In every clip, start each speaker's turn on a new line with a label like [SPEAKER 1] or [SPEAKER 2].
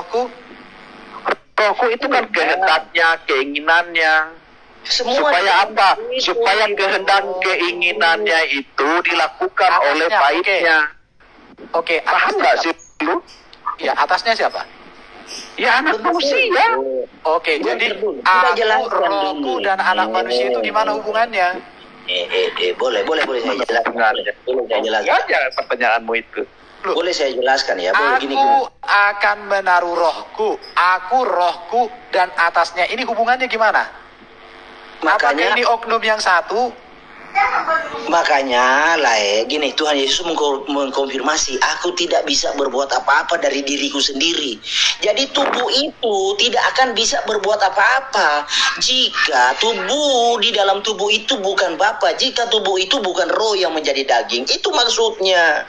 [SPEAKER 1] rohku?
[SPEAKER 2] Rohku itu kan kehendaknya, keinginannya. Supaya apa? Supaya kehendak keinginannya itu dilakukan oleh baiknya.
[SPEAKER 1] Oke,
[SPEAKER 2] paham nggak sih lu?
[SPEAKER 1] Ya, atasnya siapa?
[SPEAKER 2] Ya anak manusia.
[SPEAKER 1] Oke, jadi aku, rohku, dan anak manusia itu gimana hubungannya?
[SPEAKER 3] Boleh saya jelaskan. Boleh saya jelaskan.
[SPEAKER 2] Aja pertanyaanmu itu.
[SPEAKER 3] Boleh saya jelaskan ya.
[SPEAKER 1] Aku akan menaruh rohku, rohku, dan atasnya ini hubungannya gimana? Apakah ini oknum yang satu?
[SPEAKER 3] Makanya gini, Tuhan Yesus mengkonfirmasi, aku tidak bisa berbuat apa-apa dari diriku sendiri. Jadi tubuh itu tidak akan bisa berbuat apa-apa jika tubuh di dalam tubuh itu bukan Bapa, jika tubuh itu bukan roh yang menjadi daging. Itu maksudnya.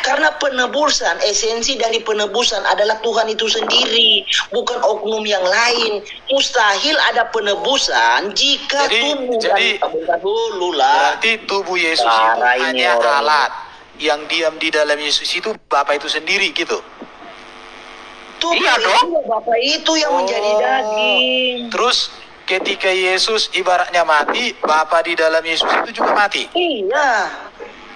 [SPEAKER 3] Karena penebusan, esensi dari penebusan adalah Tuhan itu sendiri, bukan oknum yang lain. Mustahil ada penebusan jika tubuh
[SPEAKER 1] berarti tubuh Yesus itu hanya alat yang diam di dalam Yesus itu Bapa itu sendiri gitu.
[SPEAKER 3] Iya dong. Bapa itu yang menjadi daging.
[SPEAKER 1] Terus ketika Yesus ibaratnya mati, Bapa di dalam Yesus itu juga mati.
[SPEAKER 3] Iya.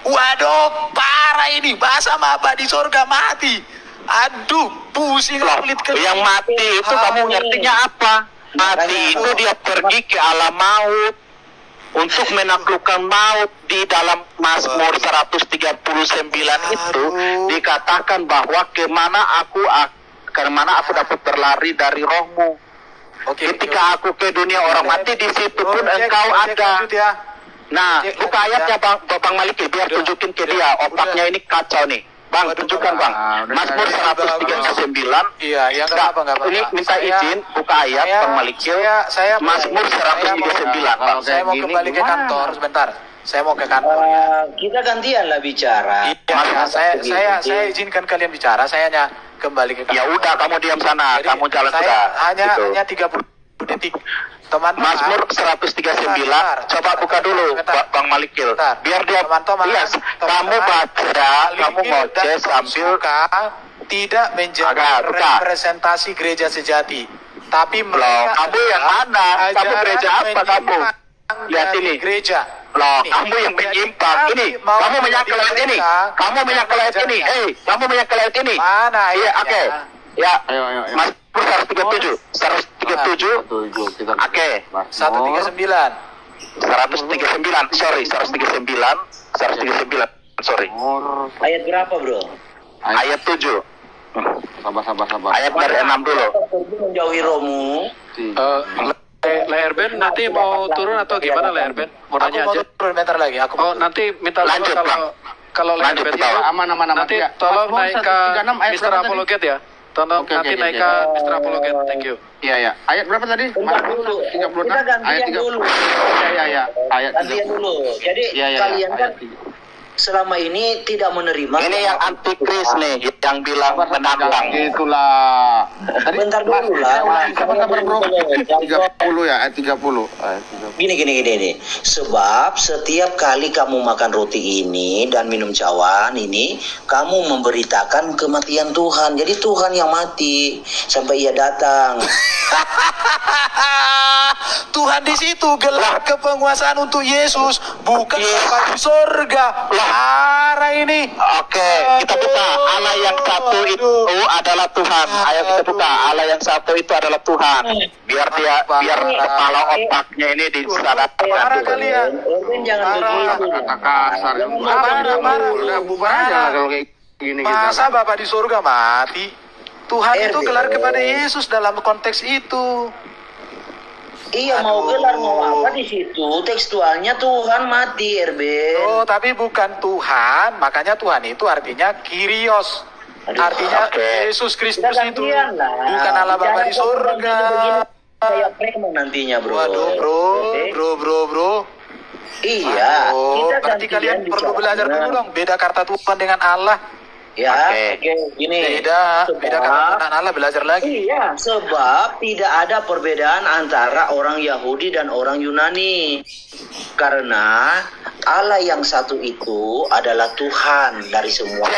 [SPEAKER 1] Waduh, parah ini. Bahasa Bapa di sorga mati. Aduh, pusing kulit.
[SPEAKER 2] Yang mati itu kamu ngertinya apa? Mati itu dia pergi ke alam maut untuk menaklukkan maut. Di dalam Mazmur 139 itu dikatakan bahwa kemana aku dapat berlari dari rohmu. Ketika aku ke dunia orang mati, di situ pun engkau ada. Nah, buka ayatnya Bang Maliki, biar tunjukin ke dia. Otaknya ini kacau nih. Bang, tunjukkan Bang. Mazmur 139.
[SPEAKER 1] Iya, ya kenapa?
[SPEAKER 2] Ini minta izin, buka ayat Bang Maliki. Mazmur 139. Bang.
[SPEAKER 1] Saya mau kembali ke kantor sebentar. Saya mau ke kantor.
[SPEAKER 3] Kita gantian lah bicara.
[SPEAKER 1] Iya, saya izinkan kalian bicara. Saya hanya kembali ke kantor.
[SPEAKER 2] Ya udah, kamu diam sana. Kamu jalan sudah.
[SPEAKER 1] Hanya 30 detik.
[SPEAKER 2] Mazmur 139. Coba buka dulu Bang Malikil. Biar dia kamu baca, kamu ngoceh sambil
[SPEAKER 1] tidak menjaga representasi gereja sejati. Tapi
[SPEAKER 2] kamu yang mana? Kamu gereja apa kamu? Lihat ini.
[SPEAKER 1] Gereja.
[SPEAKER 2] Loh, kamu yang menyimpang. Ini, kamu menyakel ayat ini. Kamu menyakel ayat ini. Kamu menyakel ayat ini.
[SPEAKER 1] Mana?
[SPEAKER 2] Iya, oke. Ya,
[SPEAKER 4] ayo.
[SPEAKER 2] Mazmur 137. 137. Oke.
[SPEAKER 1] 139.
[SPEAKER 2] 139. Sorry.
[SPEAKER 3] Ayat berapa, Bro?
[SPEAKER 2] Ayat 7.
[SPEAKER 4] Sabar.
[SPEAKER 2] Ayat dari 6 dulu.
[SPEAKER 3] Menjauhi rohmu.
[SPEAKER 5] Leherben nanti mau turun atau gimana Leherben? Mau nanya aja.
[SPEAKER 1] Turun bentar lagi.
[SPEAKER 5] Nanti minta
[SPEAKER 2] lanjut
[SPEAKER 5] kalau Leherben
[SPEAKER 4] aman.
[SPEAKER 5] nanti tolong naik ke Mr. Apologet ya. Tolong nanti naik ke Mr. Apologet. Thank you.
[SPEAKER 4] Iya. Ayat berapa tadi?
[SPEAKER 3] 36.
[SPEAKER 4] 36.
[SPEAKER 3] Kita gantian dulu.
[SPEAKER 4] Iya. Ayat 30.
[SPEAKER 3] Gantian dulu. Jadi kalian kan selama ini tidak menerima.
[SPEAKER 2] Ini yang antikris nih, yang bilang menantang.
[SPEAKER 4] Itulah.
[SPEAKER 3] Bentar dulu lah.
[SPEAKER 4] Sabar bro. 30 ya, ayat 30.
[SPEAKER 3] Gini. Sebab setiap kali kamu makan roti ini dan minum cawan ini, kamu memberitakan kematian Tuhan. Jadi Tuhan yang mati sampai Ia datang.
[SPEAKER 1] Tuhan di situ gelar kepenguasaan untuk Yesus, bukan Bapa di sorga. Arah ini.
[SPEAKER 2] Oke, kita buka. Allah yang satu itu adalah Tuhan. Ayo kita buka. Allah yang satu itu adalah Tuhan. Biar kepala otaknya ini disadarkan.
[SPEAKER 1] Marah kalian.
[SPEAKER 3] Jangan begitu.
[SPEAKER 4] Kasar. Bubar aja kalau kayak gini.
[SPEAKER 1] Masa Bapa di surga mati? Tuhan itu gelar kepada Yesus dalam konteks itu.
[SPEAKER 3] Iya, mau gelar mau apa di situ? Tekstualnya Tuhan mati, RB.
[SPEAKER 1] Oh, tapi bukan Tuhan. Makanya Tuhan itu artinya Kyrios. Artinya Yesus Kristus itu. Bukan Allah Bapa di surga.
[SPEAKER 3] Kayak premo nantinya, Bro.
[SPEAKER 1] Waduh, bro.
[SPEAKER 3] Iya.
[SPEAKER 1] Berarti kalian perlu belajar dulu dong. Beda kata Tuhan dengan Allah.
[SPEAKER 3] Ya, gini.
[SPEAKER 1] Beda kata Allah belajar lagi.
[SPEAKER 3] Iya, sebab tidak ada perbedaan antara orang Yahudi dan orang Yunani. Karena Allah yang satu itu adalah Tuhan dari semua.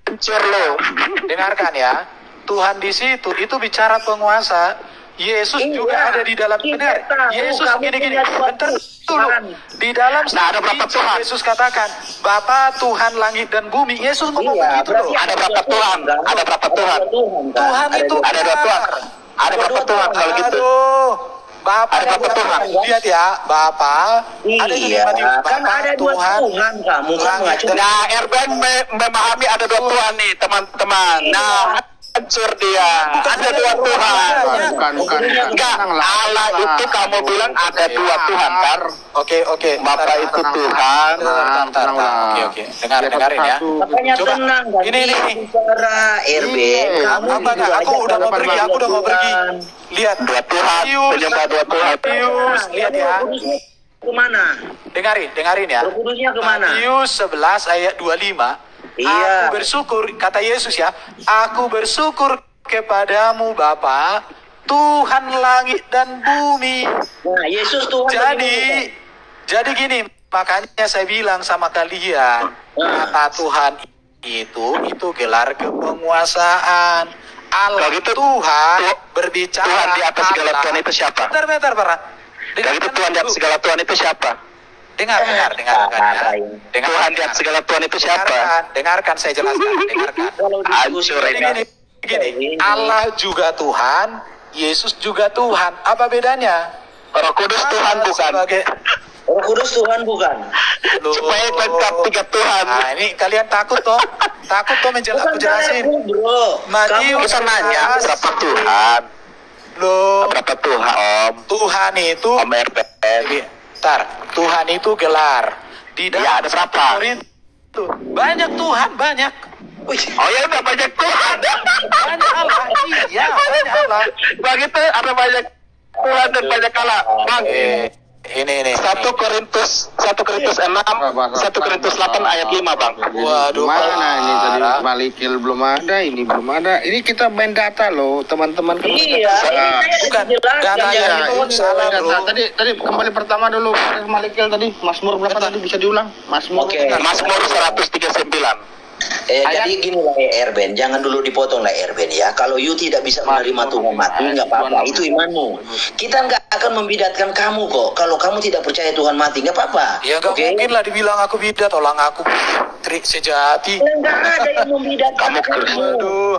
[SPEAKER 2] Hancur lo.
[SPEAKER 1] Dengarkan ya. Tuhan di situ itu bicara penguasa. Yesus juga ada di dalam benar. Yesus gini-gini. Bentar dulu. Di dalam
[SPEAKER 2] ada berapa Tuhan?
[SPEAKER 1] Yesus katakan, Bapa Tuhan langit dan bumi. Yesus ngomong begitu loh.
[SPEAKER 2] Ada berapa Tuhan? Ada berapa Tuhan?
[SPEAKER 1] Tuhan itu
[SPEAKER 2] ada dua Tuhan. Ada berapa Tuhan kalau gitu?
[SPEAKER 1] Bapak
[SPEAKER 2] ada berapa Tuhan?
[SPEAKER 1] Lihat ya, Bapak.
[SPEAKER 3] Iya, kan ada dua Tuhan kamu kan.
[SPEAKER 2] Nah, Erben memahami ada dua Tuhan nih, teman-teman. Nah, hancur dia. Ada dua Tuhan.
[SPEAKER 4] Bukan.
[SPEAKER 2] Enggak, Allah itu kamu bilang ada dua Tuhan kan?
[SPEAKER 1] Oke.
[SPEAKER 2] Bapak itu Tuhan.
[SPEAKER 1] Oke. Dengarin ya.
[SPEAKER 3] Makanya tenang.
[SPEAKER 1] Ini.
[SPEAKER 3] Bicara RB. Kamu
[SPEAKER 1] aku udah mau pergi. Lihat
[SPEAKER 2] dua Tuhan. Penyembah dua Tuhan.
[SPEAKER 1] Lihat ya.
[SPEAKER 3] Kemana?
[SPEAKER 1] Dengarin ya.
[SPEAKER 3] Kudusnya kemana?
[SPEAKER 1] Matius 11 ayat 25.
[SPEAKER 3] Iya.
[SPEAKER 1] Aku bersyukur, kata Yesus ya, aku bersyukur kepadamu Bapa, Tuhan langit dan bumi.
[SPEAKER 3] Nah, Yesus Tuhan.
[SPEAKER 1] Jadi gini, makanya saya bilang sama kalian, kata Tuhan itu gelar kepenguasaan. Allah
[SPEAKER 2] gitu,
[SPEAKER 1] Tuhan berbicara.
[SPEAKER 2] Tuhan di atas segala Tuhan itu siapa?
[SPEAKER 1] Bentar.
[SPEAKER 2] Kalau gitu Tuhan di atas segala Tuhan itu siapa?
[SPEAKER 1] Dengarkan ya.
[SPEAKER 2] Tuhan di atas segala Tuhan itu siapa?
[SPEAKER 1] Dengarkan saya jelaskan.
[SPEAKER 2] Hancur ini.
[SPEAKER 1] Gini, Allah juga Tuhan, Yesus juga Tuhan. Apa bedanya?
[SPEAKER 2] Roh Kudus Tuhan bukan.
[SPEAKER 3] Roh Kudus Tuhan bukan.
[SPEAKER 2] Supaya lengkap tiga Tuhan.
[SPEAKER 1] Nah, ini kalian takut toh menjelasin.
[SPEAKER 2] Matius nanya berapa Tuhan? Berapa Tuhan, Om?
[SPEAKER 1] Tuhan itu
[SPEAKER 2] Om Erben.
[SPEAKER 1] Tuhan itu gelar. Di dalam
[SPEAKER 2] ada berapa?
[SPEAKER 1] Banyak Tuhan, banyak.
[SPEAKER 2] Oh ya udah banyak Tuhan.
[SPEAKER 1] Banyak Allah. Iya, banyak Allah.
[SPEAKER 2] Begitu ada banyak Tuhan dan banyak Allah. Bang.
[SPEAKER 1] Ini
[SPEAKER 2] 1 Korintus 6, 1 Korintus 8 ayat 5, Bang.
[SPEAKER 1] Waduh,
[SPEAKER 4] mana ini tadi Malikil belum ada, ini belum ada. Ini kita main data loh, teman-teman.
[SPEAKER 3] Iya,
[SPEAKER 1] bukan data ya. Salah, bro.
[SPEAKER 4] Tadi kembali pertama dulu Malikil tadi. Mazmur berapa tadi bisa diulang? Mazmur.
[SPEAKER 2] Mazmur 139.
[SPEAKER 3] Jadi gini lah Erben, jangan dulu dipotong lah Erben ya. Kalau you tidak bisa menerima Tuhan mati, nggak apa-apa, itu imanmu. Kita nggak akan membidatkan kamu kok. Kalau kamu tidak percaya Tuhan mati, nggak apa-apa.
[SPEAKER 1] Ya nggak mungkin lah dibilang aku bidat, tolong aku trik sejati.
[SPEAKER 3] Nggak ada yang membidatkan kamu.
[SPEAKER 1] Aduh,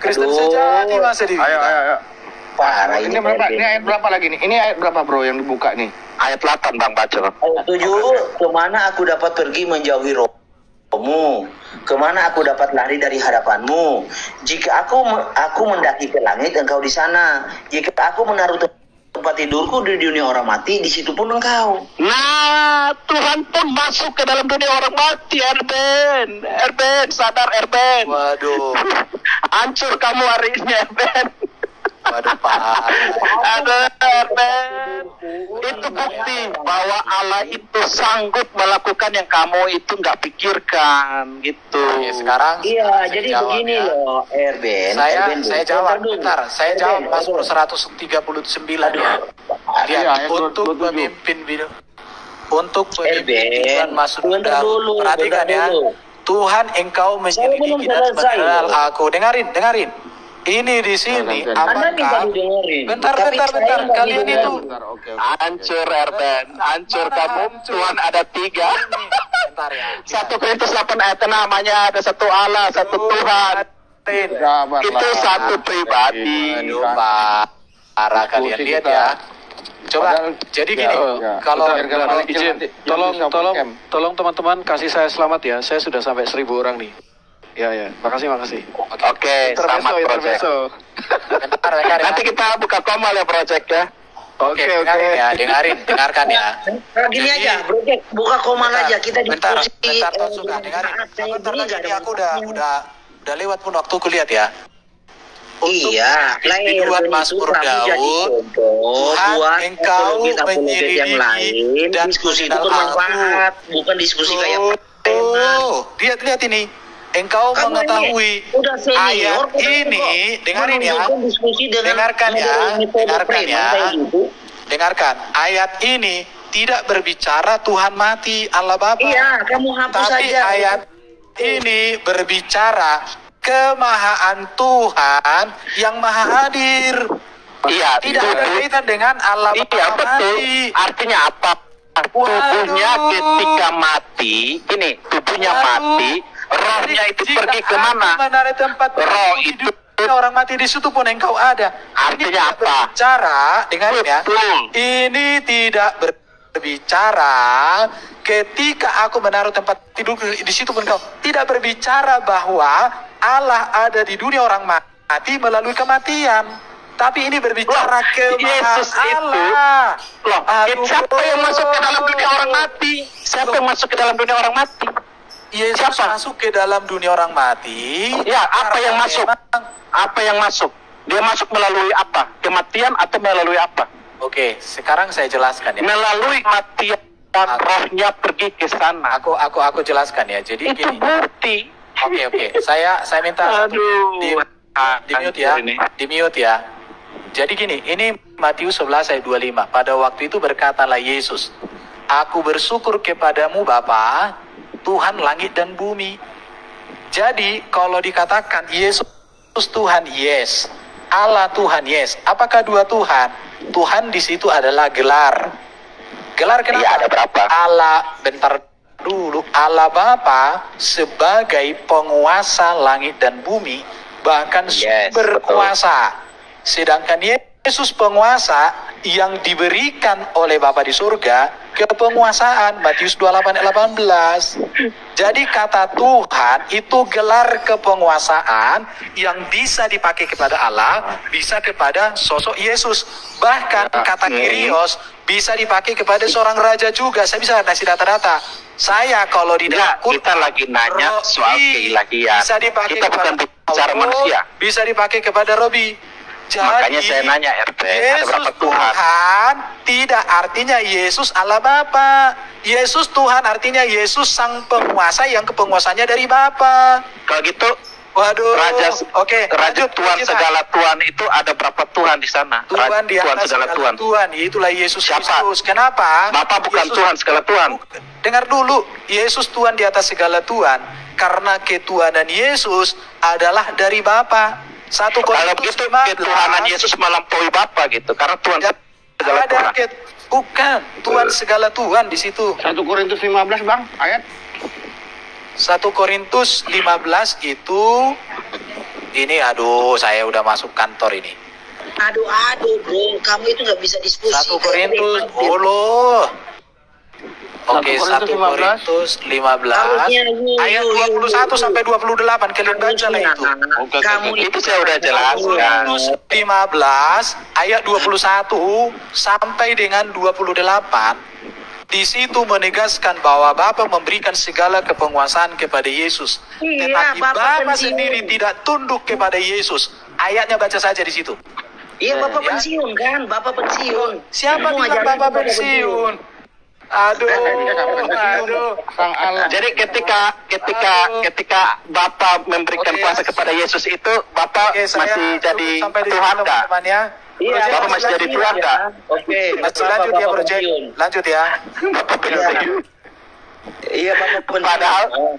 [SPEAKER 1] Kristen sejati masa di.
[SPEAKER 4] Ayo.
[SPEAKER 3] Parah
[SPEAKER 4] ini berapa? Ini ayat berapa lagi nih? Ini ayat berapa bro yang dibuka nih?
[SPEAKER 2] Ayat 8 Bang baca.
[SPEAKER 3] Ayat 7, kemana aku dapat pergi menjauhi rohmu? Kemana aku dapat lari dari hadapanmu? Jika aku mendaki ke langit, engkau di sana. Jika aku menaruh tempat tidurku di dunia orang mati, di situ pun engkau.
[SPEAKER 2] Nah, Tuhan pun masuk ke dalam dunia orang mati, Erben, sadar Erben.
[SPEAKER 1] Waduh,
[SPEAKER 2] hancur kamu hari ini, Erben.
[SPEAKER 1] Waduh, Pak.
[SPEAKER 2] Ada Erben. Itu bukti bahwa Allah itu sanggup melakukan yang kamu itu nggak pikirkan, gitu.
[SPEAKER 1] Sekarang.
[SPEAKER 3] Iya, jadi begini ya. Loh, Erben.
[SPEAKER 1] Saya jawab, bentar. Saya jawab Mazmur 139 ya. Lihat, untuk pemimpin video. Untuk pemimpin masuk dulu. Perhatikan ya. Tuhan, engkau menyelidiki dan mengenal aku. Dengarin. Ini di sini apakah? Bentar. Kalian itu
[SPEAKER 2] hancur Erben, hancur kamu. Tuhan ada 3.
[SPEAKER 1] Bentar ya.
[SPEAKER 2] 1 Korintus 8 ayat namanya ada satu Allah, satu Tuhan. Itu satu pribadi.
[SPEAKER 1] Aduh, parah kalian lihat ya. Coba. Jadi gini, kalau
[SPEAKER 5] izin, tolong teman-teman kasih saya selamat ya. Saya sudah sampai 1000 orang nih. Ya, makasih.
[SPEAKER 2] Oke, selamat project. Nanti kita buka komal ya project ya.
[SPEAKER 1] Oke. Ya, dengarkan ya.
[SPEAKER 3] Gini aja, project buka komal aja, kita diskusi.
[SPEAKER 1] Bentar, suka dengarin. Bentar, aku udah lewat pun waktuku, lihat ya.
[SPEAKER 3] Iya,
[SPEAKER 1] biduan Mazmur Daud, Tuhan engkau menyelidiki dan
[SPEAKER 3] diskusi itu bermanfaat, bukan diskusi kayak
[SPEAKER 1] lihat ini, engkau mengetahui ayat ini, dengarkan ayat ini tidak berbicara Tuhan mati Allah Bapa.
[SPEAKER 3] Iya, kamu hapus
[SPEAKER 1] tapi
[SPEAKER 3] saja.
[SPEAKER 1] Ayat ini berbicara kemahaan Tuhan yang maha hadir.
[SPEAKER 2] Iya,
[SPEAKER 1] tidak ada kaitan dengan Allah
[SPEAKER 2] Iya,
[SPEAKER 1] Bapa
[SPEAKER 2] betul.
[SPEAKER 1] mati.
[SPEAKER 2] Artinya apa? Tubuhnya ketika mati, ini tubuhnya mati, rohnya itu pergi kemana?
[SPEAKER 1] Dari tempat
[SPEAKER 2] roh itu
[SPEAKER 1] orang mati di situ pun engkau ada.
[SPEAKER 2] Artinya
[SPEAKER 1] ini
[SPEAKER 2] apa?
[SPEAKER 1] Berbicara, dengarin ya.
[SPEAKER 2] Betul.
[SPEAKER 1] Ini tidak berbicara ketika aku menaruh tempat tidur di situ pun engkau tidak berbicara bahwa Allah ada di dunia orang mati melalui kematian. Tapi ini berbicara
[SPEAKER 2] Yesus
[SPEAKER 1] Allah.
[SPEAKER 2] Siapa yang masuk ke dalam dunia orang mati? Siapa yang masuk ke dalam dunia orang mati?
[SPEAKER 1] Yesus masuk ke dalam dunia orang mati.
[SPEAKER 2] Ya, apa yang masuk? Apa yang masuk? Dia masuk melalui apa? Kematian atau melalui apa?
[SPEAKER 1] Oke, sekarang saya jelaskan ya.
[SPEAKER 2] Melalui kematian, rohnya pergi ke sana.
[SPEAKER 1] Aku jelaskan ya. Jadi
[SPEAKER 2] itu
[SPEAKER 1] gini.
[SPEAKER 2] bukti.
[SPEAKER 1] Oke. Saya minta di mute ya. Di mute ya. Jadi gini, ini Matius 11 ayat 25. Pada waktu itu berkatalah Yesus, aku bersyukur kepadamu Bapa, Tuhan langit dan bumi. Jadi kalau dikatakan Yesus Tuhan, yes. Allah Tuhan, yes. Apakah dua Tuhan? Tuhan di situ adalah gelar. Gelar kenapa?
[SPEAKER 2] Iya, ada berapa?
[SPEAKER 1] Allah, bentar dulu. Allah Bapa sebagai penguasa langit dan bumi, bahkan sumber kuasa. Sedangkan Yesus penguasa yang diberikan oleh Bapa di surga kepenguasaan, Matius 28 ayat 18. Jadi kata Tuhan itu gelar kepenguasaan yang bisa dipakai kepada Allah, bisa kepada sosok Yesus. Bahkan kata Kyrios bisa dipakai kepada seorang raja juga. Saya bisa kasih data-data. Saya kalau di dalam
[SPEAKER 2] kita lagi nanya soal keilahian.
[SPEAKER 1] Bisa dipakai
[SPEAKER 2] kita bukan bicara manusia.
[SPEAKER 1] Bisa dipakai kepada Robi. Jadi,
[SPEAKER 2] makanya saya nanya RT, ada berapa
[SPEAKER 1] Tuhan tidak artinya Yesus Allah Bapa. Yesus Tuhan artinya Yesus sang penguasa yang kepenguasaannya dari Bapa.
[SPEAKER 2] Kalau gitu,
[SPEAKER 1] waduh.
[SPEAKER 2] Raja
[SPEAKER 1] lanjut,
[SPEAKER 2] Tuhan segala Tuhan itu ada berapa Tuhan di sana?
[SPEAKER 1] Tuhan di atas segala Tuhan. Itulah Yesus Kristus. Kenapa?
[SPEAKER 2] Bapak bukan Yesus, Tuhan segala Tuhan.
[SPEAKER 1] Dengar dulu, Yesus Tuhan di atas segala Tuhan karena ketuhanan Yesus adalah dari Bapa. 1 Korintus 15.
[SPEAKER 2] Ketuhanan Yesus melampaui Bapa gitu, karena Tuhan segala Tuhan.
[SPEAKER 1] Bukan, Tuhan segala Tuhan di situ.
[SPEAKER 4] 1 Korintus 15 Bang, ayat
[SPEAKER 1] 1 Korintus 15 itu ini saya udah masuk kantor ini.
[SPEAKER 3] Aduh bro, kamu itu nggak bisa diskusi.
[SPEAKER 1] 1 Korintus, Oke, 1 Korintus 15 ayat 21 sampai 28, kalian baca lah itu.
[SPEAKER 3] Kamu
[SPEAKER 2] itu saya udah jelaskan.
[SPEAKER 1] Korintus 15 ayat 21 sampai dengan 28. Di situ menegaskan bahwa Bapa memberikan segala kepenguasaan kepada Yesus. Tetapi Bapa sendiri tidak tunduk kepada Yesus. Ayatnya baca saja di situ.
[SPEAKER 3] Iya, Bapak pensiun kan? Bapak pensiun.
[SPEAKER 1] Siapa bilang Bapak pensiun? Aduh.
[SPEAKER 2] Jadi ketika Bapak memberikan kuasa kepada Yesus itu, Bapak masih jadi Tuhan nggak?
[SPEAKER 3] Iya,
[SPEAKER 2] Bapak masih jadi Tuhan nggak?
[SPEAKER 3] Oke,
[SPEAKER 1] masih lanjut ya, Bro. Lanjut ya.
[SPEAKER 2] Bapak pensiun.
[SPEAKER 3] Iya, Bapak pensiun.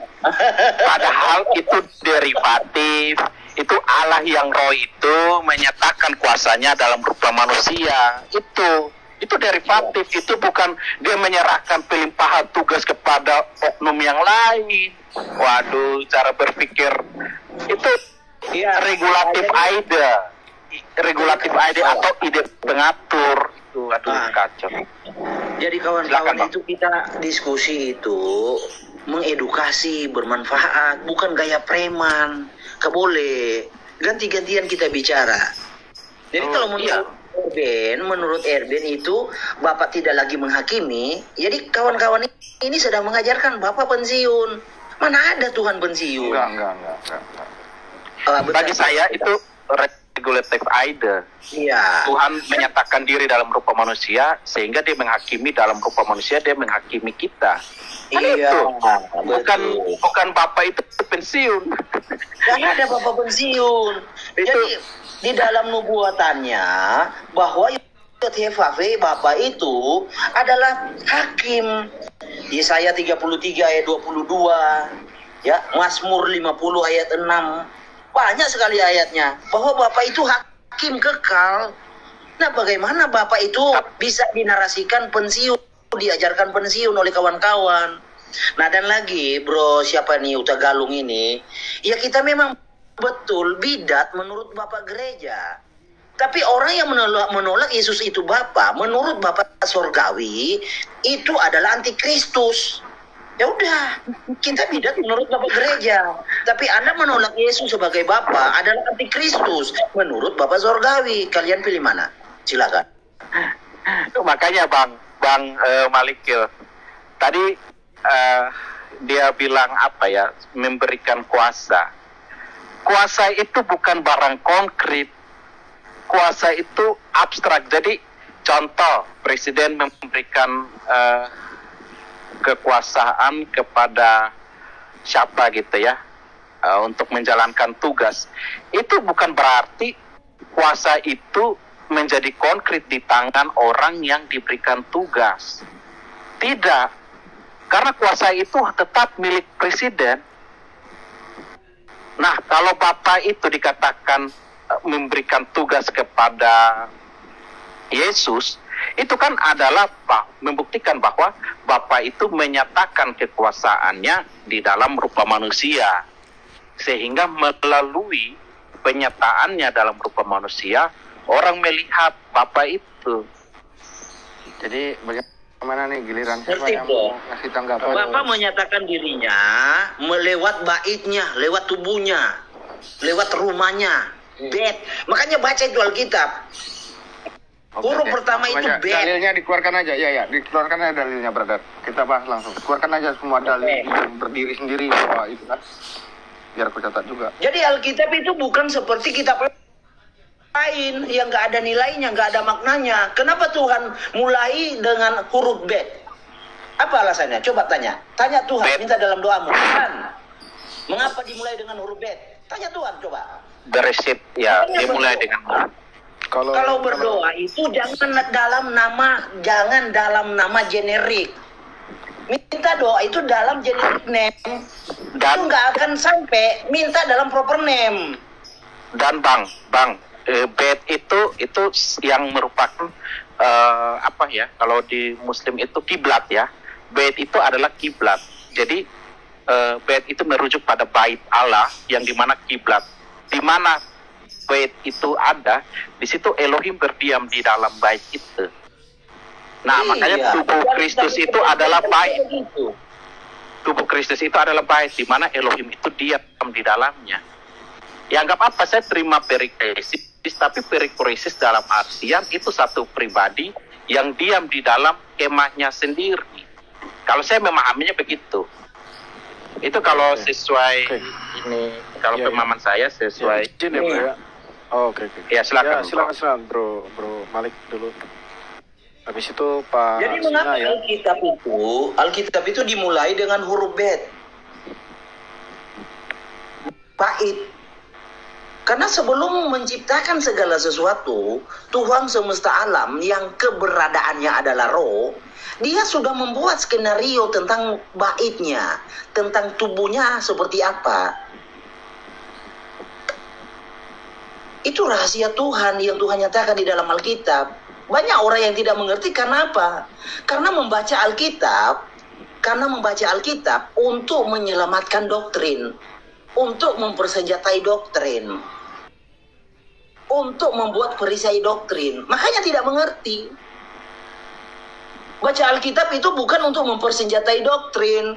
[SPEAKER 2] Padahal itu derivatif. Itu Allah yang roh itu menyatakan kuasanya dalam rupa manusia. Itu derivatif, itu bukan dia menyerahkan pelimpahan tugas kepada oknum yang lain. Waduh, cara berpikir itu regulatif ide atau ide pengatur. Waduh, kacau.
[SPEAKER 3] Jadi kawan-kawan itu kita diskusi itu mengedukasi, bermanfaat, bukan gaya preman. Boleh ganti-gantian kita bicara. Jadi kalau menurut Erben itu Bapak tidak lagi menghakimi. Jadi kawan-kawan ini sedang mengajarkan Bapak pensiun. Mana ada Tuhan pensiun?
[SPEAKER 4] Enggak.
[SPEAKER 2] Bagi saya itu regulative idea.
[SPEAKER 3] Iya.
[SPEAKER 2] Tuhan menyatakan diri dalam rupa manusia, sehingga dia menghakimi dalam rupa manusia, dia menghakimi kita. Kan
[SPEAKER 3] Iya.
[SPEAKER 2] itu. Bukan Bapak itu pensiun.
[SPEAKER 3] Jangan ada Bapak pensiun. Jadi di dalam nubuatannya bahwa Yod-Heh-Vav-He Bapak itu adalah hakim. Yesaya 33 ayat 22, ya, Mazmur 50 ayat 6. Banyak sekali ayatnya bahwa Bapak itu hakim kekal. Nah, bagaimana Bapak itu bisa dinarasikan pensiun, diajarkan pensiun oleh kawan-kawan. Nah, dan lagi bro, siapa nih Uta Galung ini? Ya kita memang betul bidat menurut Bapak gereja. Tapi orang yang menolak Yesus itu Bapak, menurut Bapak Sorgawi, itu adalah antikristus. Ya udah, kita bidat menurut Bapak gereja. Tapi Anda menolak Yesus sebagai Bapak adalah antikristus menurut Bapak Sorgawi. Kalian pilih mana? Silakan.
[SPEAKER 2] Makanya Bang Malikil tadi dia bilang apa ya, memberikan kuasa. Kuasa itu bukan barang konkret. Kuasa itu abstrak. Jadi contoh, presiden memberikan kekuasaan kepada siapa gitu ya, untuk menjalankan tugas. Itu bukan berarti kuasa itu menjadi konkret di tangan orang yang diberikan tugas. Tidak. Karena kuasa itu tetap milik presiden. Nah, kalau Bapak itu dikatakan memberikan tugas kepada Yesus, itu kan adalah membuktikan bahwa Bapa itu menyatakan kekuasaannya di dalam rupa manusia, sehingga melalui penyataannya dalam rupa manusia orang melihat Bapa itu.
[SPEAKER 4] Jadi bagaimana nih giliran siapa yang mau ngasih tanggapan?
[SPEAKER 3] Bapak menyatakan dirinya melewat baitnya, lewat tubuhnya, lewat rumahnya, bed. Makanya baca itu Alkitab. Huruf pertama itu bed.
[SPEAKER 4] Dalilnya dikeluarkan aja, ya, dikeluarkan aja dalilnya, brother. Kita bahas langsung. Keluarkan aja semua dalil yang berdiri sendiri bahwa itu kan. Biar aku catat juga.
[SPEAKER 3] Jadi Alkitab itu bukan seperti kitab lain yang nggak ada nilainya, nggak ada maknanya. Kenapa Tuhan mulai dengan huruf bed? Apa alasannya? Coba tanya. Tanya Tuhan, minta dalam doamu. Tuhan, mengapa dimulai dengan huruf bed? Tanya Tuhan, coba.
[SPEAKER 2] Bereshit, ya, dimulai dengan
[SPEAKER 3] Kalau berdoa itu jangan dalam nama generik. Minta doa itu dalam generic name. Itu nggak akan sampai minta dalam proper name.
[SPEAKER 2] Dan bang, bed itu yang merupakan apa ya? Kalau di Muslim itu kiblat ya. Bed itu adalah kiblat. Jadi bed itu merujuk pada bait Allah yang dimana kiblat. Di mana bait itu ada, di situ Elohim berdiam di dalam bait itu. Nah, makanya tubuh Kristus itu adalah bait. Tubuh Kristus itu adalah bait di mana Elohim itu diam di dalamnya. Ya anggap apa, saya terima perikresis, tapi perikresis dalam artian itu satu pribadi yang diam di dalam kemahnya sendiri. Kalau saya memahaminya begitu. Itu kalau sesuai ini, kalau pemahaman saya sesuai.
[SPEAKER 5] Oke.
[SPEAKER 2] Ya silakan.
[SPEAKER 5] Ya, silakan Bro Malik dulu. Habis itu Pak.
[SPEAKER 3] Jadi mengapa
[SPEAKER 5] ya?
[SPEAKER 3] Alkitab itu dimulai dengan huruf bet? Bait. Karena sebelum menciptakan segala sesuatu, Tuhan semesta alam yang keberadaannya adalah roh, dia sudah membuat skenario tentang baitnya, tentang tubuhnya seperti apa. Itu rahasia Tuhan yang Tuhan nyatakan di dalam Alkitab. Banyak orang yang tidak mengerti karena apa? Karena membaca Alkitab untuk menyelamatkan doktrin, untuk mempersenjatai doktrin, untuk membuat perisai doktrin. Makanya tidak mengerti. Baca Alkitab itu bukan untuk mempersenjatai doktrin,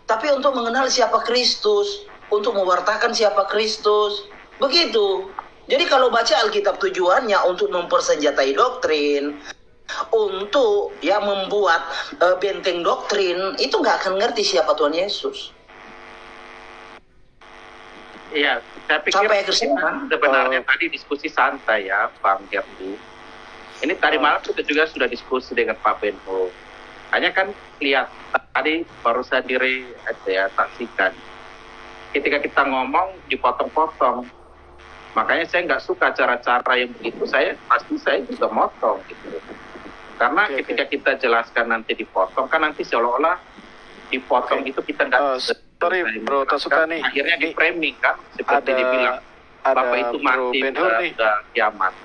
[SPEAKER 3] tapi untuk mengenal siapa Kristus, untuk mewartakan siapa Kristus. Begitu. Jadi kalau baca Alkitab tujuannya untuk mempersenjatai doktrin, untuk ya membuat benteng doktrin, itu nggak akan ngerti siapa Tuhan Yesus.
[SPEAKER 6] Iya, saya pikir
[SPEAKER 3] sampai akhir zaman.
[SPEAKER 6] sebenarnya tadi diskusi santai ya, Bang Herdi. Ini tadi malam kita juga sudah diskusi dengan Pak Benho. Hanya kan lihat tadi baru saya saksikan. Ketika kita ngomong dipotong-potong. Makanya saya nggak suka cara-cara yang begitu. Saya juga motong gitu. Karena ketika kita jelaskan nanti dipotong, kan nanti seolah-olah dipotong itu kita nggak.
[SPEAKER 5] Sorry bro, tak suka nih.
[SPEAKER 6] Akhirnya di framing kan, seperti dibilang Bapak itu mati udah kiamat.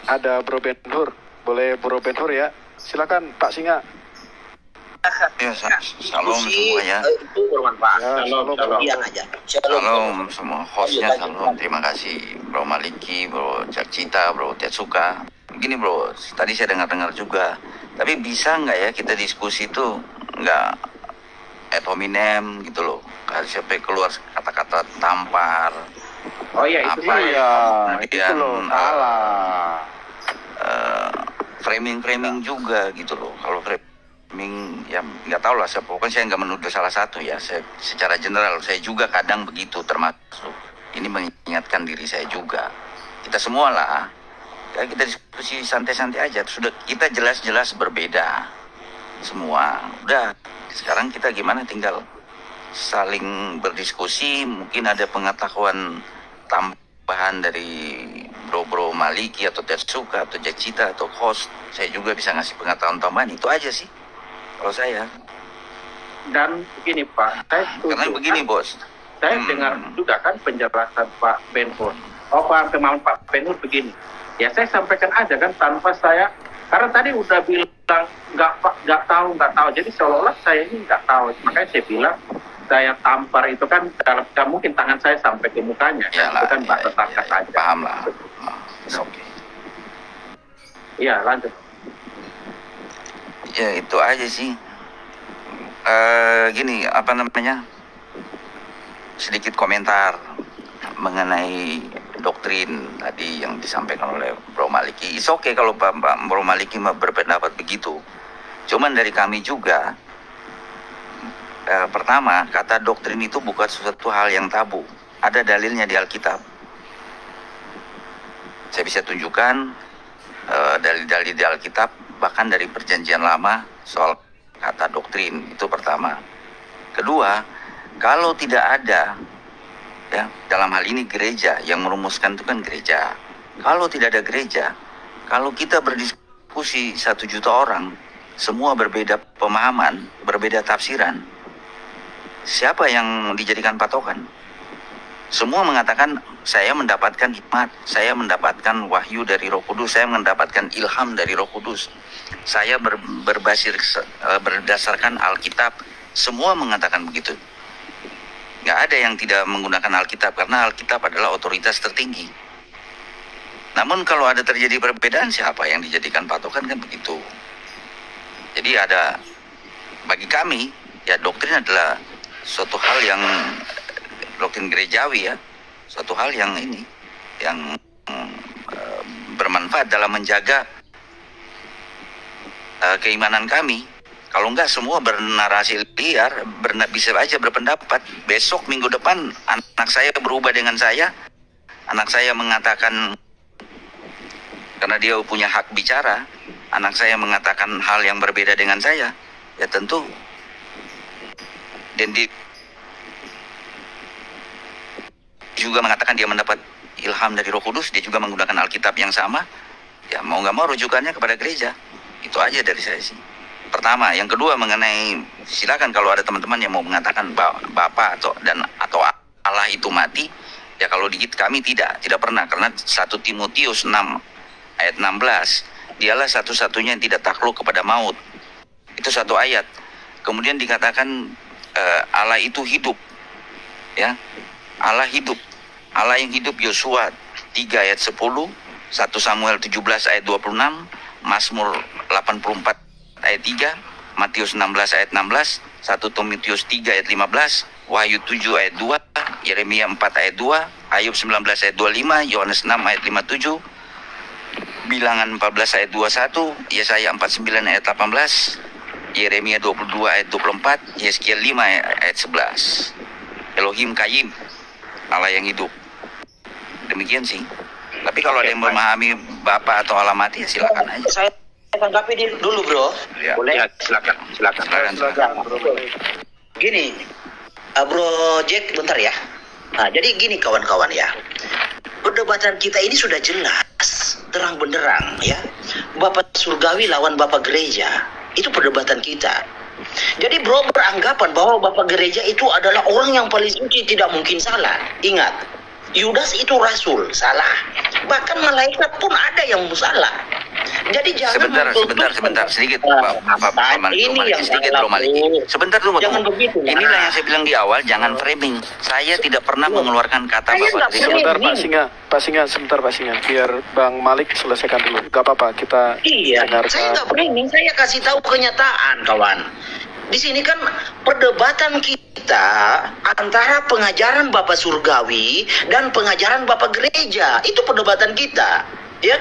[SPEAKER 5] Ada Bro Ben-Hur, boleh Bro Ben-Hur ya? Silakan Pak Singa.
[SPEAKER 7] Ya, salam semuanya.
[SPEAKER 3] Itu bermanfaat.
[SPEAKER 7] Salam semua hostnya, salam. Terima kasih Bro Maliki, Bro Cita, Bro Tetsuka. Begini bro, tadi saya dengar juga. Tapi bisa nggak ya kita diskusi itu nggak ad hominem gitu loh. Sampai keluar kata-kata tampar.
[SPEAKER 6] Oh iya itu
[SPEAKER 7] itu loh. Framing juga gitu loh. Kalau framing ya nggak tahu lah. Pokoknya saya nggak menuduh salah satu ya. Secara general saya juga kadang begitu termasuk. Ini mengingatkan diri saya juga. Kita semua lah. Ya, kita diskusi santai-santai aja. Sudah kita jelas-jelas berbeda semua. Udah. Sekarang kita gimana tinggal saling berdiskusi, mungkin ada pengetahuan tambahan dari bro-bro Maliki atau Tetsuka atau Jacita atau host, saya juga bisa ngasih pengetahuan tambahan, itu aja sih kalau saya.
[SPEAKER 6] Dan begini Pak, saya setuju,
[SPEAKER 7] karena begini bos,
[SPEAKER 6] saya dengar juga kan penjelasan Pak Ben-Hur. Pemahaman Pak Ben-Hur begini, ya saya sampaikan aja kan tanpa saya, karena tadi udah bilang nggak tahu, jadi seolah-olah saya ini nggak tahu, makanya saya bilang saya tampar itu kan gak mungkin tangan saya sampai ke mukanya.
[SPEAKER 7] Yalah,
[SPEAKER 6] itu kan batas tangkas aja.
[SPEAKER 7] Paham lah. Oke.
[SPEAKER 6] Iya, lanjut.
[SPEAKER 7] Ya itu aja sih. Gini, apa namanya? Sedikit komentar mengenai doktrin tadi yang disampaikan oleh Bro Maliki. It's okay kalau Bro Maliki berpendapat begitu. Cuman dari kami juga, pertama, kata doktrin itu bukan sesuatu hal yang tabu. Ada dalilnya di Alkitab. Saya bisa tunjukkan dalil-dalil di Alkitab, bahkan dari Perjanjian Lama soal kata doktrin. Itu pertama. Kedua, kalau tidak ada, ya dalam hal ini gereja yang merumuskan itu kan gereja. Kalau tidak ada gereja, kalau kita berdiskusi 1 juta orang, semua berbeda pemahaman, berbeda tafsiran, siapa yang dijadikan patokan? Semua mengatakan saya mendapatkan hikmat, saya mendapatkan wahyu dari Roh Kudus, saya mendapatkan ilham dari Roh Kudus. Saya berdasarkan Alkitab. Semua mengatakan begitu. Nggak ada yang tidak menggunakan Alkitab karena Alkitab adalah otoritas tertinggi. Namun kalau ada terjadi perbedaan, siapa yang dijadikan patokan kan begitu. Jadi ada, bagi kami ya doktrin adalah suatu hal yang doktrin gerejawi ya, suatu hal yang ini yang bermanfaat dalam menjaga keimanan kami. Kalau enggak semua bernarasi liar, bisa aja berpendapat. Besok minggu depan anak saya berubah dengan saya, anak saya mengatakan karena dia punya hak bicara, anak saya mengatakan hal yang berbeda dengan saya, ya tentu dan dia juga mengatakan dia mendapat ilham dari Roh Kudus, dia juga menggunakan Alkitab yang sama, ya mau nggak mau rujukannya kepada gereja. Itu aja dari saya sih. Pertama, yang kedua mengenai, silakan kalau ada teman-teman yang mau mengatakan Bapa atau Allah itu mati, ya kalau di kami tidak pernah, karena 1 Timotius 6 ayat 16, dialah satu-satunya yang tidak takluk kepada maut. Itu satu ayat. Kemudian dikatakan Allah itu hidup, ya Allah hidup. Allah yang hidup, Yosua 3 ayat 10, 1 Samuel 17 ayat 26, Mazmur 84 ayat 3, Matius 16 ayat 16, 1 Timotius 3 ayat 15, Wahyu 7 ayat 2, Yeremia 4 ayat 2, Ayub 19 ayat 25, Yohanes 6 ayat 57, Bilangan 14 ayat 21, Yesaya 49 ayat 18, Yeremia 22 ayat 24, Yeskiel 5 ayat 11. Elohim Kaim Allah yang hidup. Demikian sih. Tapi kalau ada yang memahami Bapa atau Allah mati, ya silakan aja.
[SPEAKER 3] Saya tanggapi dulu, bro.
[SPEAKER 7] Ya.
[SPEAKER 3] Boleh?
[SPEAKER 6] Ya, silakan.
[SPEAKER 3] Gini, Bro Jack, bentar ya. Nah, jadi gini kawan-kawan ya. Perdebatan kita ini sudah jelas, terang benderang ya. Bapak surgawi lawan Bapak gereja. Itu perdebatan kita. Jadi bro beranggapan bahwa Bapak gereja itu adalah orang yang paling suci, tidak mungkin salah. Ingat, Yudas itu rasul, salah. Bahkan malaikat pun ada yang salah. Jadi jangan
[SPEAKER 7] sebentar sedikit Pak Malik. Sebentar dulu.
[SPEAKER 3] Jangan begitu.
[SPEAKER 7] Inilah yang saya bilang di awal, jangan framing. Saya tidak pernah mengeluarkan kata Bapak.
[SPEAKER 5] Sebentar Pak Singa, sebentar Pak Singa. Biar Bang Malik selesaikan dulu. Gak apa-apa, kita dengarkan.
[SPEAKER 3] Saya nggak framing, saya kasih tahu kenyataan, kawan. Di sini kan perdebatan kita antara pengajaran Bapak surgawi dan pengajaran Bapak gereja. Itu perdebatan kita. Ya,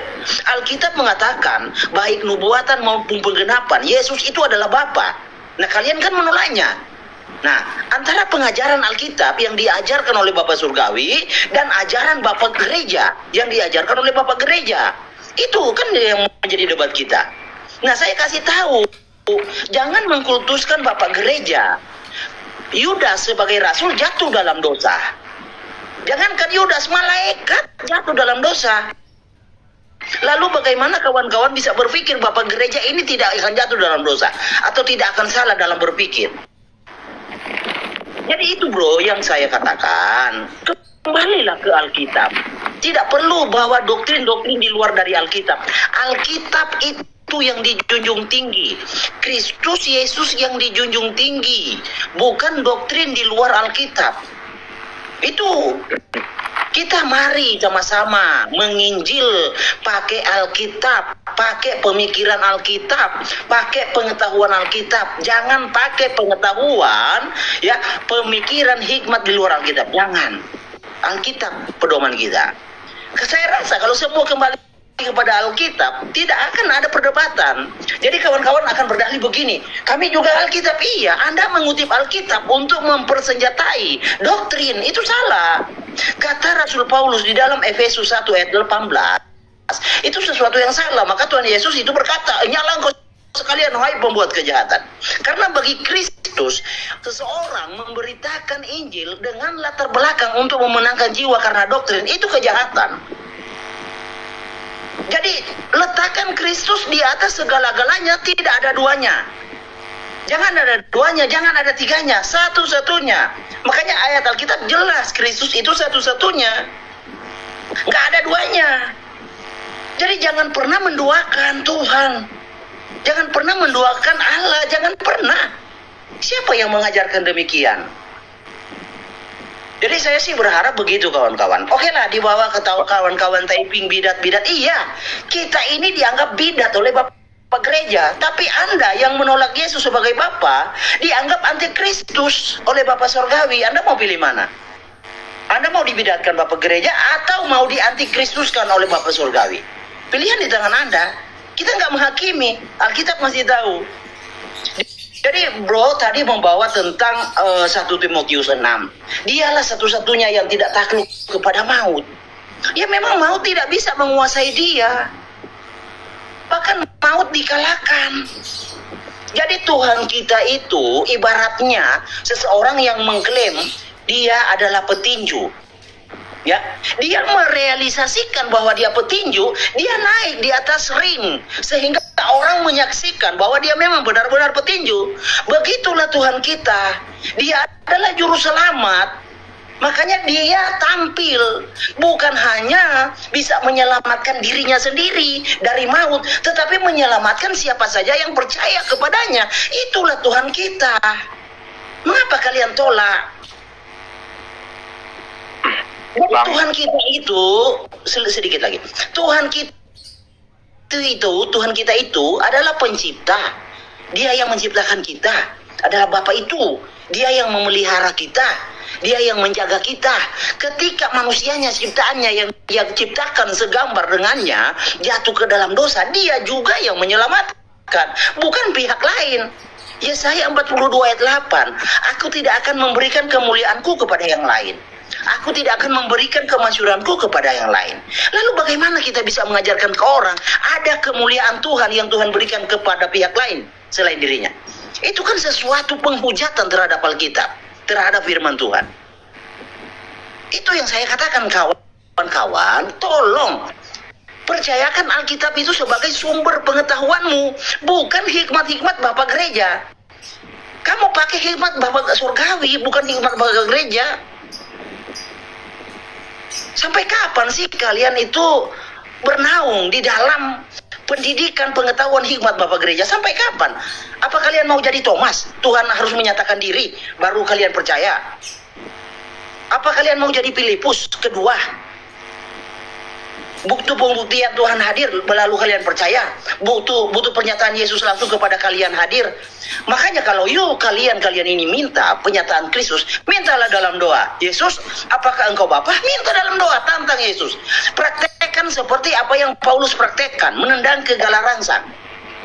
[SPEAKER 3] Alkitab mengatakan baik nubuatan maupun penggenapan Yesus itu adalah Bapa. Nah, kalian kan menolaknya. Nah, antara pengajaran Alkitab yang diajarkan oleh Bapak surgawi dan ajaran Bapak gereja yang diajarkan oleh Bapak gereja, itu kan yang menjadi debat kita. Nah, saya kasih tahu, jangan mengkultuskan Bapak gereja. Yudas sebagai rasul jatuh dalam dosa. Jangankan Yudas, malaikat jatuh dalam dosa. Lalu bagaimana kawan-kawan bisa berpikir Bapak gereja ini tidak akan jatuh dalam dosa atau tidak akan salah dalam berpikir? Jadi itu bro yang saya katakan. Kembalilah ke Alkitab. Tidak perlu bawa doktrin-doktrin di luar dari Alkitab. Alkitab itu yang dijunjung tinggi. Kristus Yesus yang dijunjung tinggi. Bukan doktrin di luar Alkitab. Itu kita mari sama-sama menginjil pakai Alkitab, pakai pemikiran Alkitab, pakai pengetahuan Alkitab. Jangan pakai pengetahuan ya, pemikiran hikmat di luar Alkitab. Jangan. Alkitab pedoman kita. Saya rasa kalau semua kembali kepada Alkitab, tidak akan ada perdebatan. Jadi kawan-kawan akan berdalih begini, kami juga Alkitab. Iya, Anda mengutip Alkitab untuk mempersenjatai doktrin, itu salah. Kata Rasul Paulus di dalam Efesus 1 ayat 18, itu sesuatu yang salah. Maka Tuhan Yesus itu berkata, nyala engkau sekalian wahai pembuat kejahatan. Karena bagi Kristus, seseorang memberitakan Injil dengan latar belakang untuk memenangkan jiwa karena doktrin, itu kejahatan. Jadi letakkan Kristus di atas segala-galanya, tidak ada duanya. Jangan ada duanya, jangan ada tiganya, satu-satunya. Makanya ayat Alkitab jelas, Kristus itu satu-satunya. Nggak ada duanya. Jadi jangan pernah menduakan Tuhan. Jangan pernah menduakan Allah, jangan pernah. Siapa yang mengajarkan demikian? Jadi saya sih berharap begitu kawan-kawan. Oke lah, dibawa ke kawan-kawan typing bidat-bidat. Iya, kita ini dianggap bidat oleh Bapak gereja. Tapi Anda yang menolak Yesus sebagai Bapa, dianggap antikristus oleh Bapak surgawi. Anda mau pilih mana? Anda mau dibidatkan Bapak gereja atau mau diantikristuskan oleh Bapak surgawi? Pilihan di tangan Anda. Kita nggak menghakimi. Alkitab masih tahu. Jadi bro tadi membawa tentang 1 Timotius 6. Dialah satu-satunya yang tidak takluk kepada maut. Ya memang maut tidak bisa menguasai dia. Bahkan maut dikalahkan. Jadi Tuhan kita itu ibaratnya seseorang yang mengklaim dia adalah petinju. Ya, dia merealisasikan bahwa dia petinju, dia naik di atas ring sehingga orang menyaksikan bahwa dia memang benar-benar petinju. Begitulah Tuhan kita. Dia adalah juru selamat. Makanya dia tampil bukan hanya bisa menyelamatkan dirinya sendiri dari maut, tetapi menyelamatkan siapa saja yang percaya kepadanya. Itulah Tuhan kita. Mengapa kalian tolak? Tuhan kita itu sedikit lagi. Tuhan kita itu adalah pencipta. Dia yang menciptakan kita. Adalah Bapa itu. Dia yang memelihara kita. Dia yang menjaga kita. Ketika manusianya, ciptaannya yang dia ciptakan segambar dengannya jatuh ke dalam dosa, dia juga yang menyelamatkan, bukan pihak lain. Yesaya 42 ayat 8, aku tidak akan memberikan kemuliaanku kepada yang lain. Aku tidak akan memberikan kemasyhuranku kepada yang lain. Lalu bagaimana kita bisa mengajarkan ke orang ada kemuliaan Tuhan yang Tuhan berikan kepada pihak lain selain dirinya? Itu kan sesuatu penghujatan terhadap Alkitab, terhadap firman Tuhan. Itu yang saya katakan, kawan-kawan, tolong percayakan Alkitab itu sebagai sumber pengetahuanmu, bukan hikmat-hikmat Bapak Gereja. Kamu pakai hikmat Bapak surgawi, bukan hikmat Bapak Gereja. Sampai kapan sih kalian itu bernaung di dalam pendidikan pengetahuan hikmat Bapak Gereja? Sampai kapan? Apa kalian mau jadi Thomas? Tuhan harus menyatakan diri baru kalian percaya. Apa kalian mau jadi Filipus kedua? Butuh pembuktian Tuhan hadir lalu kalian percaya. Butuh pernyataan Yesus langsung kepada kalian hadir. Makanya kalau kalian ini minta pernyataan Kristus, mintalah dalam doa. Yesus, apakah engkau Bapa? Minta dalam doa, tantang Yesus. Praktekkan seperti apa yang Paulus praktekkan, menendang ke gala rangsang.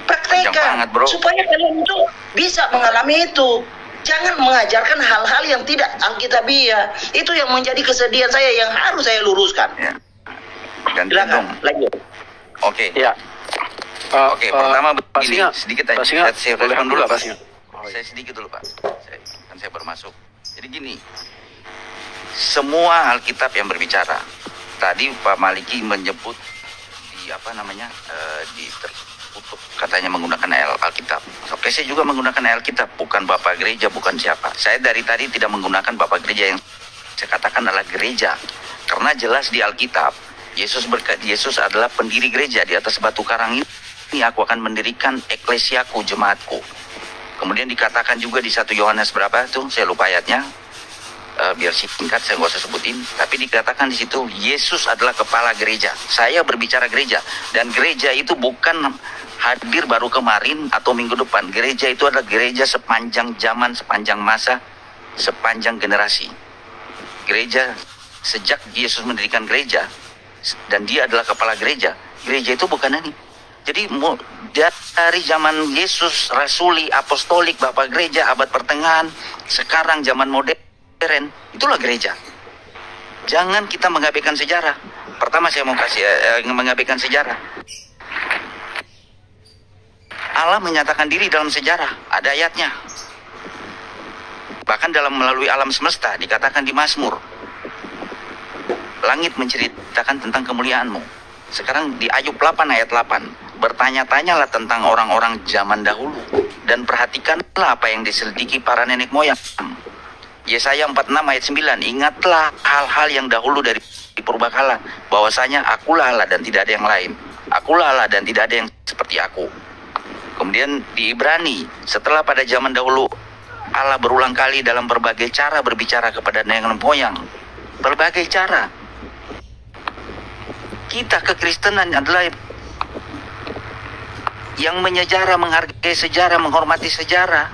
[SPEAKER 3] Praktekkan supaya kalian itu bisa mengalami itu. Jangan mengajarkan hal-hal yang tidak alkitabiah. Itu yang menjadi kesedihan saya yang harus saya luruskan.
[SPEAKER 7] Ya. Silakan, lanjut. Oke.
[SPEAKER 5] Ya.
[SPEAKER 7] Oke, pertama begini, sedikit aja. Saya
[SPEAKER 5] boleh dulu Pak Singa.
[SPEAKER 7] Saya sedikit dulu Pak. Saya baru masuk. Jadi gini, semua Alkitab yang berbicara. Tadi Pak Maliki menyebut di di tertutup katanya menggunakan Alkitab. Oke, saya juga menggunakan Alkitab, bukan Bapak Gereja, bukan siapa. Saya dari tadi tidak menggunakan Bapak Gereja, yang saya katakan adalah gereja. Karena jelas di Alkitab Yesus adalah pendiri gereja. Di atas batu karang ini aku akan mendirikan eklesiaku, jemaatku. Kemudian dikatakan juga di 1 Yohanes berapa tuh, saya lupa ayatnya, biar singkat saya nggak usah sebutin. Tapi dikatakan di situ Yesus adalah kepala gereja. Saya berbicara gereja, dan gereja itu bukan hadir baru kemarin atau minggu depan. Gereja itu adalah gereja sepanjang zaman, sepanjang masa, sepanjang generasi. Gereja sejak Yesus mendirikan gereja, dan dia adalah kepala gereja. Gereja itu bukan ini. Jadi dari zaman Yesus, rasuli, apostolik, bapak gereja, abad pertengahan, sekarang zaman modern, itulah gereja. Jangan kita mengabaikan sejarah. Pertama saya mau mengabaikan sejarah. Allah menyatakan diri dalam sejarah, ada ayatnya. Bahkan melalui alam semesta, dikatakan di Mazmur, langit menceritakan tentang kemuliaanmu. Sekarang di Ayub 8 ayat 8, bertanya-tanyalah tentang orang-orang zaman dahulu, dan perhatikanlah apa yang diselidiki para nenek moyang. Yesaya 46 ayat 9, ingatlah hal-hal yang dahulu dari purbakala, bahwasanya akulah Allah dan tidak ada yang lain. Akulah Allah dan tidak ada yang seperti aku. Kemudian di Ibrani, setelah pada zaman dahulu Allah berulang kali dalam berbagai cara berbicara kepada nenek moyang. Berbagai cara. Kita kekristenan adalah yang menyejarah, menghargai sejarah, menghormati sejarah.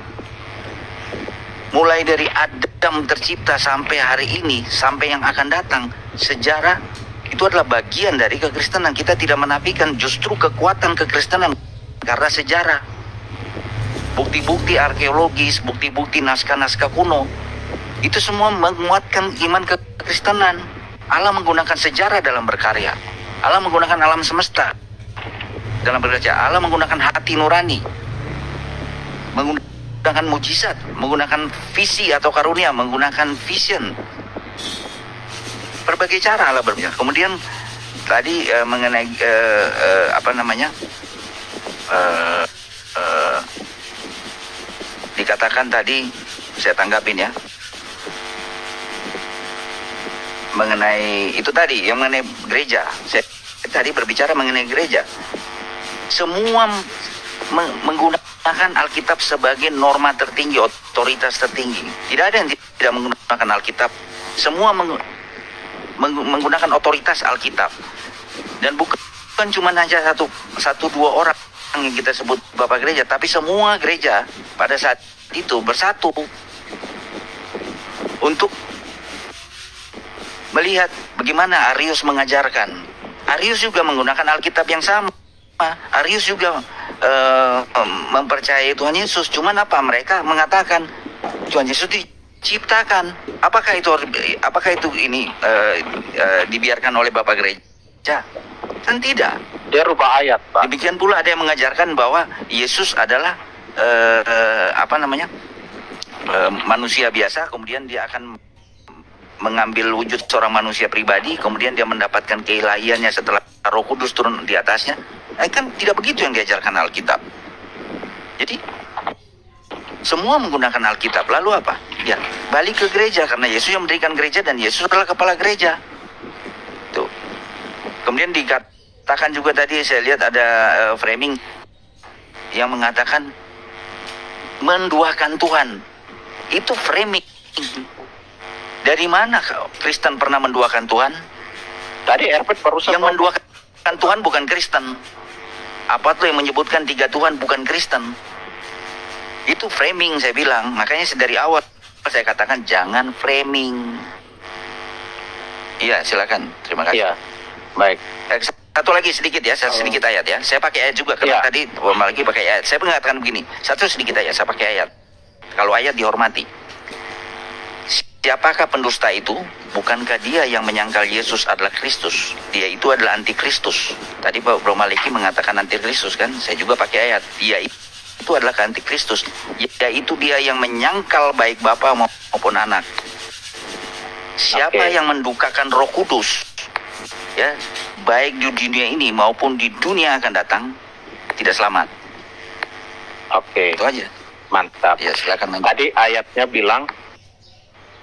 [SPEAKER 7] Mulai dari Adam tercipta sampai hari ini, sampai yang akan datang, sejarah itu adalah bagian dari kekristenan. Kita tidak menafikan justru kekuatan kekristenan karena sejarah. Bukti-bukti arkeologis, bukti-bukti naskah-naskah kuno, itu semua menguatkan iman kekristenan. Allah menggunakan sejarah dalam berkarya. Allah menggunakan alam semesta dalam bekerja. Allah menggunakan hati nurani, menggunakan mujizat, menggunakan visi atau karunia, menggunakan vision. Berbagai cara Allah berbicara. Kemudian tadi mengenai dikatakan tadi, saya tanggapin ya, mengenai itu tadi, yang mengenai gereja. Saya tadi berbicara mengenai gereja. Semua menggunakan Alkitab sebagai norma tertinggi, otoritas tertinggi. Tidak ada yang tidak menggunakan Alkitab. Semua menggunakan otoritas Alkitab. Dan bukan cuma hanya satu dua orang yang kita sebut Bapak Gereja, tapi semua gereja pada saat itu bersatu untuk melihat bagaimana Arius mengajarkan. Arius juga menggunakan Alkitab yang sama. Arius juga mempercayai Tuhan Yesus. Cuman apa? Mereka mengatakan Tuhan Yesus ciptakan. Apakah itu ini dibiarkan oleh Bapak Gereja? Kan tidak.
[SPEAKER 2] Dia rubah ayat, Pak.
[SPEAKER 7] Demikian pula ada yang mengajarkan bahwa Yesus adalah manusia biasa, kemudian dia akan mengambil wujud seorang manusia pribadi, kemudian dia mendapatkan keilahiannya setelah Roh Kudus turun di atasnya. Kan tidak begitu yang diajarkan Alkitab. Jadi semua menggunakan Alkitab. Lalu apa? Ya, balik ke gereja, karena Yesus yang mendirikan gereja dan Yesus adalah kepala gereja. Tuh. Kemudian dikatakan juga tadi saya lihat ada framing yang mengatakan menduakan Tuhan. Itu framing. Dari mana Kristen pernah menduakan Tuhan?
[SPEAKER 2] Tadi Herbert barusan
[SPEAKER 7] yang menduakan Tuhan bukan Kristen. Apa tuh yang menyebutkan 3 Tuhan bukan Kristen? Itu framing, saya bilang. Makanya dari awal saya katakan jangan framing. Iya, silakan. Terima kasih.
[SPEAKER 2] Iya. Baik.
[SPEAKER 7] Satu lagi sedikit ya, sedikit ayat ya. Saya pakai ayat juga karena tadi lagi pakai ayat. Saya mengatakan begini, satu sedikit ayat, saya pakai ayat. Kalau ayat dihormati. Siapakah pendusta itu? Bukankah dia yang menyangkal Yesus adalah Kristus? Dia itu adalah antikristus. Tadi Pak Bro Maliki mengatakan antikristus kan? Saya juga pakai ayat. Dia itu adalah antikristus. Yaitu dia yang menyangkal baik Bapa maupun anak. Siapa yang mendukakan Roh Kudus, ya, baik di dunia ini maupun di dunia akan datang, tidak selamat.
[SPEAKER 2] Oke.
[SPEAKER 7] Itu aja.
[SPEAKER 2] Mantap.
[SPEAKER 7] Ya, silakan.
[SPEAKER 2] Tadi ayatnya bilang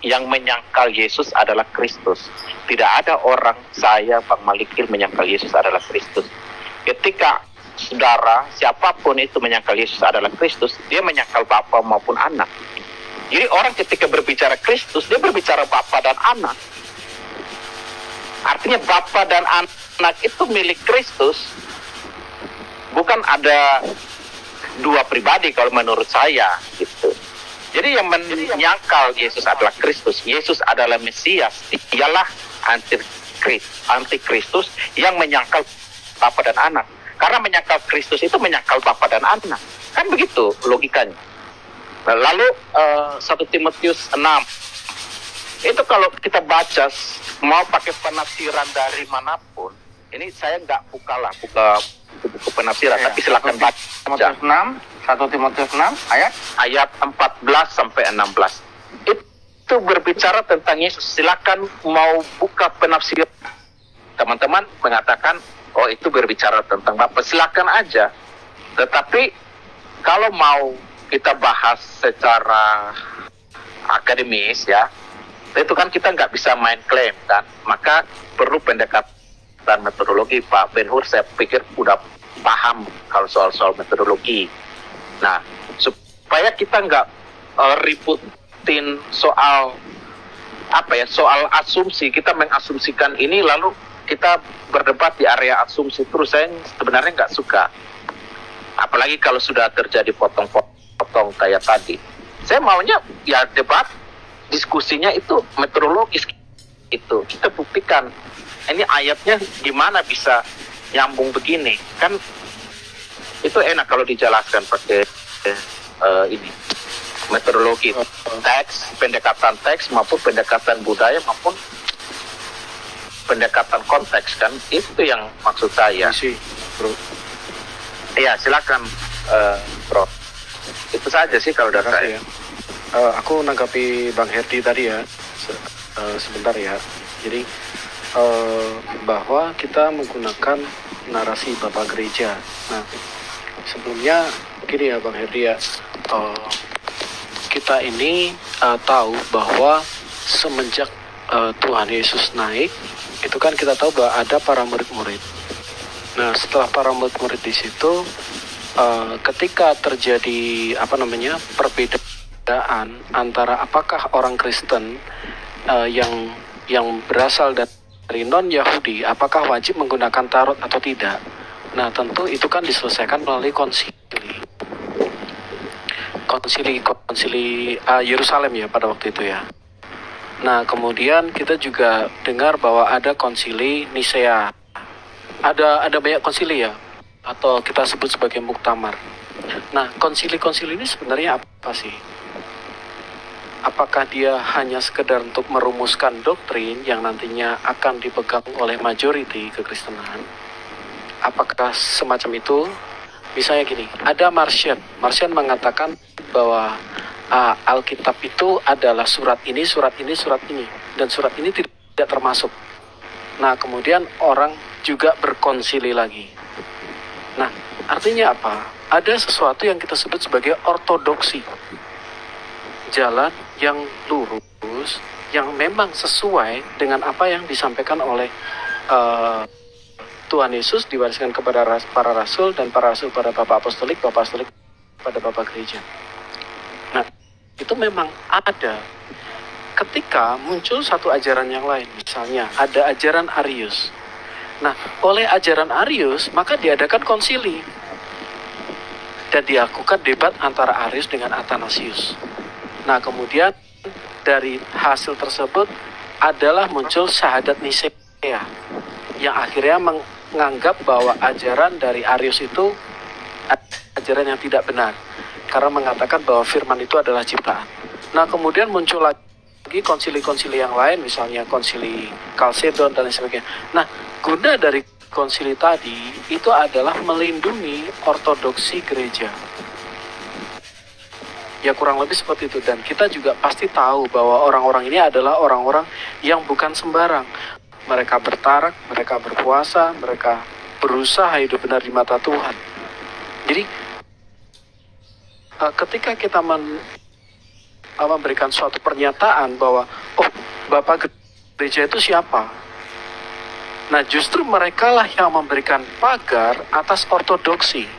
[SPEAKER 2] yang menyangkal Yesus adalah Kristus. Tidak ada orang, saya Bang Malikil, menyangkal Yesus adalah Kristus. Ketika saudara, siapapun itu menyangkal Yesus adalah Kristus, dia menyangkal Bapa maupun anak. Jadi orang ketika berbicara Kristus, dia berbicara Bapa dan anak. Artinya Bapa dan anak itu milik Kristus. Bukan ada 2 pribadi kalau menurut saya gitu. Jadi yang menyangkal Yesus adalah Kristus. Yesus adalah Mesias. Dialah antikristus yang menyangkal Bapa dan anak. Karena menyangkal Kristus itu menyangkal Bapa dan anak. Kan begitu logikanya. Lalu 1 Timotius 6. Itu kalau kita baca, mau pakai penafsiran dari manapun, ini saya nggak buka buku penafsiran, tapi silakan baca.
[SPEAKER 4] 1 Timotius 6
[SPEAKER 2] ayat 14 sampai 16. Itu berbicara tentang Yesus. Silakan mau buka penafsiran. Teman-teman mengatakan, oh itu berbicara tentang Bapa. Silakan aja. Tetapi kalau mau kita bahas secara akademis ya, itu kan kita nggak bisa main klaim kan. Maka perlu pendekatan metodologi. Pak Ben Hur saya pikir udah paham kalau soal metodologi. Nah, supaya kita nggak ributin soal soal asumsi, kita mengasumsikan ini lalu kita berdebat di area asumsi terus. Saya sebenarnya nggak suka, apalagi kalau sudah terjadi potong-potong kayak tadi. Saya maunya ya debat, diskusinya itu metodologis. Itu kita buktikan ini ayatnya gimana bisa nyambung begini kan. Itu enak kalau dijelaskan pakai ini metodologi teks, pendekatan teks maupun pendekatan budaya maupun pendekatan konteks kan. Itu yang maksud saya.
[SPEAKER 5] Bro.
[SPEAKER 2] Iya, silakan Bro. Itu saja sih kalau dari saya.
[SPEAKER 5] Aku menanggapi Bang Herdi tadi ya, sebentar ya. Jadi bahwa kita menggunakan narasi Bapak Gereja. Nah, sebelumnya gini ya Bang Herdi ya, kita ini tahu bahwa semenjak Tuhan Yesus naik, itu kan kita tahu bahwa ada para murid-murid. Nah, setelah para murid-murid di situ, ketika terjadi perbedaan antara apakah orang Kristen yang berasal dari non-Yahudi, apakah wajib menggunakan tarot atau tidak. Nah, tentu itu kan diselesaikan melalui konsili Yerusalem ya pada waktu itu ya. Nah, kemudian kita juga dengar bahwa ada konsili Nisea. Ada banyak konsili ya, atau kita sebut sebagai muktamar. Nah, konsili-konsili ini sebenarnya apa sih? apakah dia hanya sekedar untuk merumuskan doktrin yang nantinya akan dipegang oleh majority kekristenan? Apakah semacam itu? Misalnya gini, ada Marcion mengatakan bahwa Alkitab itu adalah surat ini, dan surat ini tidak termasuk. Nah, kemudian orang juga berkonsili lagi. Nah, artinya apa? Ada sesuatu yang kita sebut sebagai ortodoksi. Jalan yang lurus, yang memang sesuai dengan apa yang disampaikan oleh Tuhan Yesus, diwariskan kepada para rasul, dan para rasul pada Bapak Apostolik pada Bapak Gereja. Nah, itu memang ada. Ketika muncul satu ajaran yang lain, misalnya ada ajaran Arius. Nah, oleh ajaran Arius, maka diadakan konsili. Dan dilakukan debat antara Arius dengan Athanasius. Nah, kemudian dari hasil tersebut adalah muncul Syahadat Nisea, yang akhirnya menganggap bahwa ajaran dari Arius itu ajaran yang tidak benar, karena mengatakan bahwa firman itu adalah ciptaan. Nah, kemudian muncul lagi konsili-konsili yang lain, misalnya konsili Kalsedon dan lain sebagainya. Nah, guna dari konsili tadi itu adalah melindungi ortodoksi gereja. Ya, kurang lebih seperti itu. Dan kita juga pasti tahu bahwa orang-orang ini adalah orang-orang yang bukan sembarang. Mereka bertarak, mereka berpuasa, mereka berusaha hidup benar di mata Tuhan. Jadi ketika kita memberikan suatu pernyataan bahwa Bapak Gereja itu siapa? Nah, justru merekalah yang memberikan pagar atas ortodoksi.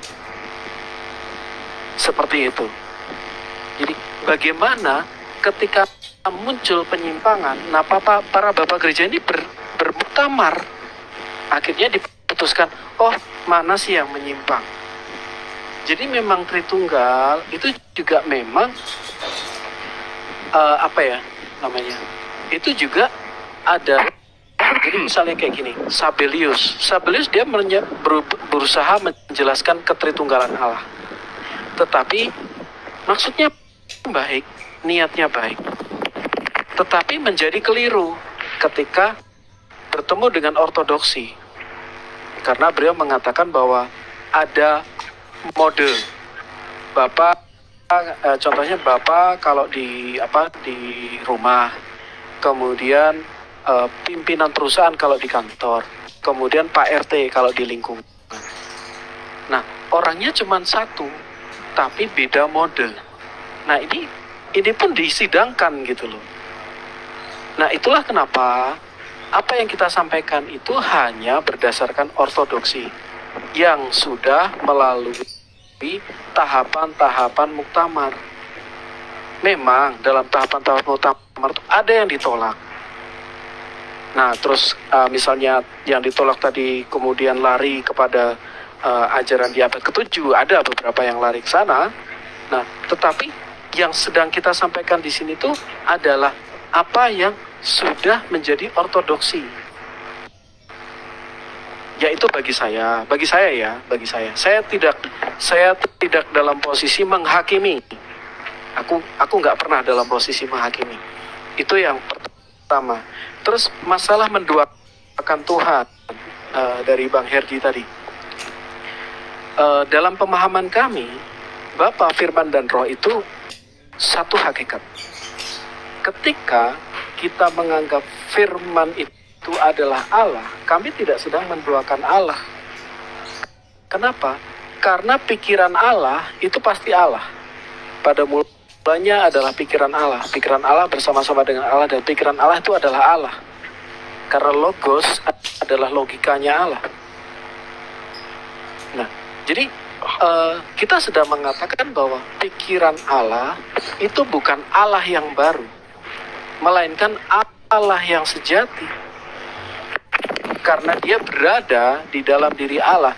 [SPEAKER 5] Seperti itu. Jadi bagaimana ketika muncul penyimpangan, nah para Bapak Gereja ini bermuktamar. Akhirnya diputuskan, mana sih yang menyimpang? Jadi memang Tritunggal itu juga memang itu juga ada. Jadi misalnya kayak gini, Sabellius dia berusaha menjelaskan ketritunggalan Allah, tetapi maksudnya baik, niatnya baik, tetapi menjadi keliru ketika bertemu dengan ortodoksi, karena beliau mengatakan bahwa ada mode Bapak, contohnya Bapak kalau di rumah, kemudian pimpinan perusahaan kalau di kantor, kemudian Pak RT kalau di lingkungan. Nah, orangnya cuma satu, tapi beda mode. Nah, ini pun disidangkan gitu loh. Nah, itulah kenapa apa yang kita sampaikan itu hanya berdasarkan ortodoksi yang sudah melalui tahapan-tahapan muktamar. Memang dalam tahapan-tahapan muktamar itu ada yang ditolak. Nah, terus misalnya yang ditolak tadi kemudian lari kepada ajaran di abad ke-7, ada beberapa yang lari ke sana. Nah, tetapi yang sedang kita sampaikan di sini tuh adalah apa yang sudah menjadi ortodoksi. Yaitu bagi saya. Saya tidak dalam posisi menghakimi. Aku nggak pernah dalam posisi menghakimi. Itu yang pertama. Terus masalah menduakan Tuhan dari Bang Herdi tadi. Dalam pemahaman kami, Bapa, Firman, dan Roh itu satu hakikat. Ketika kita menganggap Firman itu adalah Allah, kami tidak sedang menduakan Allah. Kenapa? Karena pikiran Allah itu pasti Allah. Pada mulanya adalah pikiran Allah. Pikiran Allah bersama-sama dengan Allah, dan pikiran Allah itu adalah Allah. Karena logos adalah logikanya Allah. Nah, jadi kita sedang mengatakan bahwa pikiran Allah itu bukan Allah yang baru, melainkan Allah yang sejati. Karena dia berada di dalam diri Allah.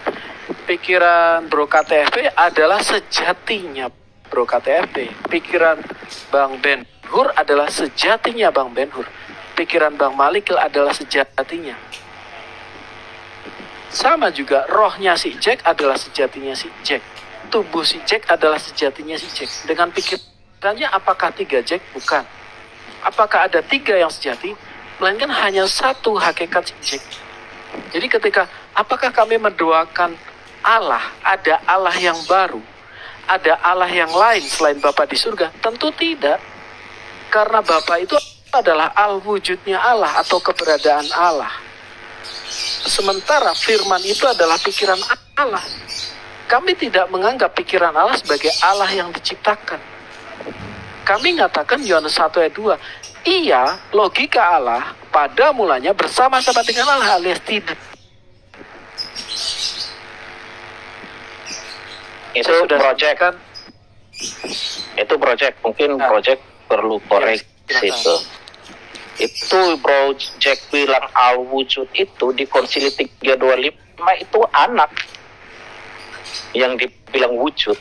[SPEAKER 5] Pikiran Bro KTFP adalah sejatinya Bro KTFP. Pikiran Bang Ben Hur adalah sejatinya Bang Ben Hur. Pikiran Bang Malikil adalah sejatinya. Sama juga rohnya si Jack adalah sejatinya si Jack. Tubuh si Jack adalah sejatinya si Jack. Dengan pikirannya apakah 3 Jack? Bukan. apakah ada 3 yang sejati, melainkan hanya satu hakikat subjek. Jadi ketika apakah kami mendoakan Allah, ada Allah yang baru, ada Allah yang lain selain Bapa di surga? Tentu tidak. Karena Bapa itu adalah al-wujudnya Allah atau keberadaan Allah. Sementara firman itu adalah pikiran Allah. Kami tidak menganggap pikiran Allah sebagai Allah yang diciptakan. Kami mengatakan Yohanes 1 ayat 2, iya, logika Allah pada mulanya bersama-sama dengan Allah, alias tidak.
[SPEAKER 2] Itu project kan? Itu project, mungkin project perlu koreksi itu. Itu project bilang al-wujud itu di Konsili 325 itu anak yang dibilang wujud.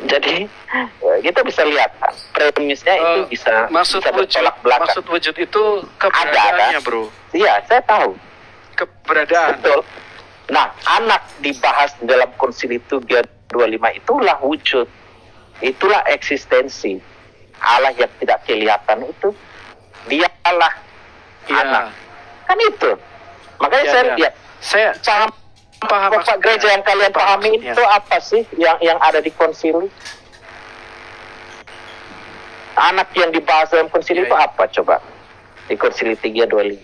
[SPEAKER 2] Jadi kita bisa lihat premisnya itu bisa bertolak belakang.
[SPEAKER 5] Maksud wujud itu keberadaannya, bro.
[SPEAKER 2] Iya, saya tahu.
[SPEAKER 5] Keberadaan.
[SPEAKER 2] Betul. Nah, anak dibahas dalam Konsili 325 itulah wujud. Itulah eksistensi. Allah yang tidak kelihatan itu, dialah anak. Kan itu. Makanya saya lihat. Saya paham gereja yang kalian pahami itu apa sih yang ada di konsili? Anak yang dibahas dalam konsili itu apa coba? Di Konsili 325.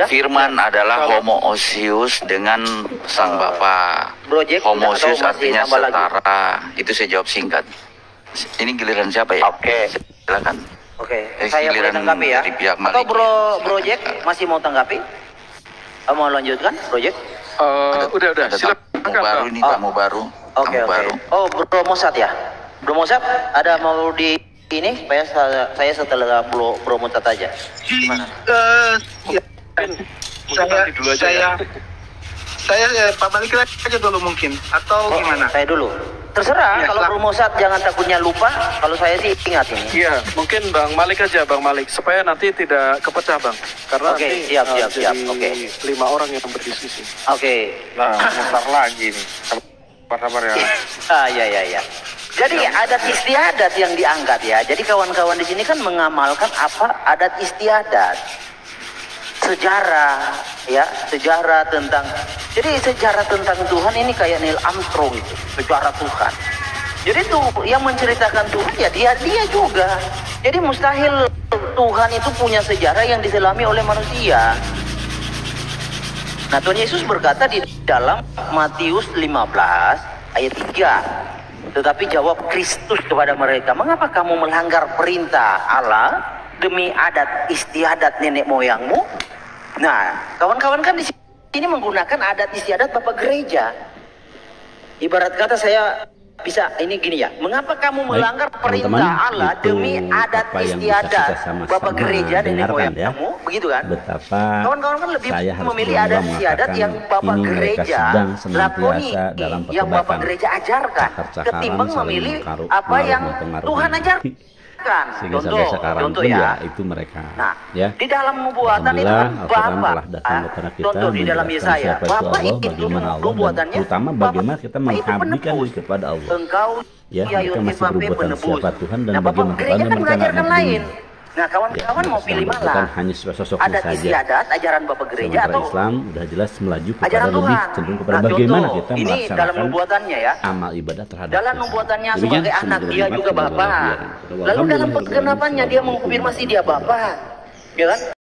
[SPEAKER 7] Firman adalah homoousios dengan sang Bapa. Homoousios artinya setara. Itu saya jawab singkat. Ini giliran siapa ya?
[SPEAKER 3] Oke.
[SPEAKER 7] Silakan.
[SPEAKER 3] Oke. Saya boleh tanggapi ya. Atau Project masih mau tanggapi? Mau lanjutkan, Project?
[SPEAKER 5] Udah. Silakan.
[SPEAKER 7] Tamu baru ini, tamu baru.
[SPEAKER 3] Oke. Oh, Bro Mosat ya? Bro Mosat, ada mau di ini? Saya setelah Bro Mosat aja. Gimana?
[SPEAKER 8] Saya Pak Malik aja dulu mungkin, atau gimana?
[SPEAKER 3] Saya dulu. Terserah, kalau Bro Mosat jangan takutnya lupa, kalau saya sih ingat ini.
[SPEAKER 5] Iya, mungkin Bang Malik aja, Bang Malik, supaya nanti tidak kepecah, Bang. Karena
[SPEAKER 3] Oke,
[SPEAKER 5] nanti
[SPEAKER 3] siap. Oke.
[SPEAKER 5] 5 orang yang berdiskusi.
[SPEAKER 3] Oke.
[SPEAKER 4] Nah, bentar lagi nih. Sabar ya.
[SPEAKER 3] Ya. Jadi adat istiadat yang diangkat ya. Jadi kawan-kawan di sini kan mengamalkan apa adat istiadat. Sejarah tentang. Jadi sejarah tentang Tuhan ini kayak Neil Armstrong itu, sejarah Tuhan. Jadi tuh yang menceritakan Tuhan ya dia juga. Jadi mustahil Tuhan itu punya sejarah yang diselami oleh manusia. Nah, Tuhan Yesus berkata di dalam Matius 15 ayat 3. Tetapi jawab Kristus kepada mereka, mengapa kamu melanggar perintah Allah demi adat istiadat nenek moyangmu? Nah, kawan-kawan kan di sini menggunakan adat istiadat Bapak Gereja. Ibarat kata saya bisa ini gini ya, mengapa kamu melanggar perintah Allah demi adat istiadat Bapak Gereja nenek moyang kamu, begitu kan?
[SPEAKER 9] Betapa
[SPEAKER 3] kawan-kawan kan lebih memilih adat istiadat yang Bapak Gereja lakoni, yang Bapak Gereja ajarkan, ketimbang memilih apa yang Tuhan ajarkan.
[SPEAKER 9] Sehingga sampai sekarang pun ya itu mereka.
[SPEAKER 3] Nah,
[SPEAKER 9] ya.
[SPEAKER 3] Di dalam nubuatan itu kan Bapak, contoh di dalam Yesaya, Bapak itu nubuatannya,
[SPEAKER 9] terutama bagaimana kita mengabdikan diri kepada Allah.
[SPEAKER 3] Engkau
[SPEAKER 9] ya, mereka masih berbuat siapa Tuhan dan bagaimana
[SPEAKER 3] Gereja kan mengajarkan lain. Nah, kawan-kawan
[SPEAKER 9] ya,
[SPEAKER 3] mau pilih mana?
[SPEAKER 9] Hanya sosoknya
[SPEAKER 3] adat
[SPEAKER 9] saja.
[SPEAKER 3] Istiadat, ajaran Bapak Gereja atau
[SPEAKER 9] Islam udah jelas melaju kepada
[SPEAKER 3] ajaran
[SPEAKER 9] lebih
[SPEAKER 3] Tuhan.
[SPEAKER 9] cenderung kepada bagaimana kita
[SPEAKER 3] ini
[SPEAKER 9] melaksanakan
[SPEAKER 3] dalam nubuatannya ya.
[SPEAKER 9] amal ibadah terhadap
[SPEAKER 3] dalam
[SPEAKER 9] Tuhan.
[SPEAKER 3] nubuatannya
[SPEAKER 9] Demikian,
[SPEAKER 3] sebagai anak dia juga Bapak. Lalu dalam perkenapannya dia mengkonfirmasi dia Bapak. Ya kan?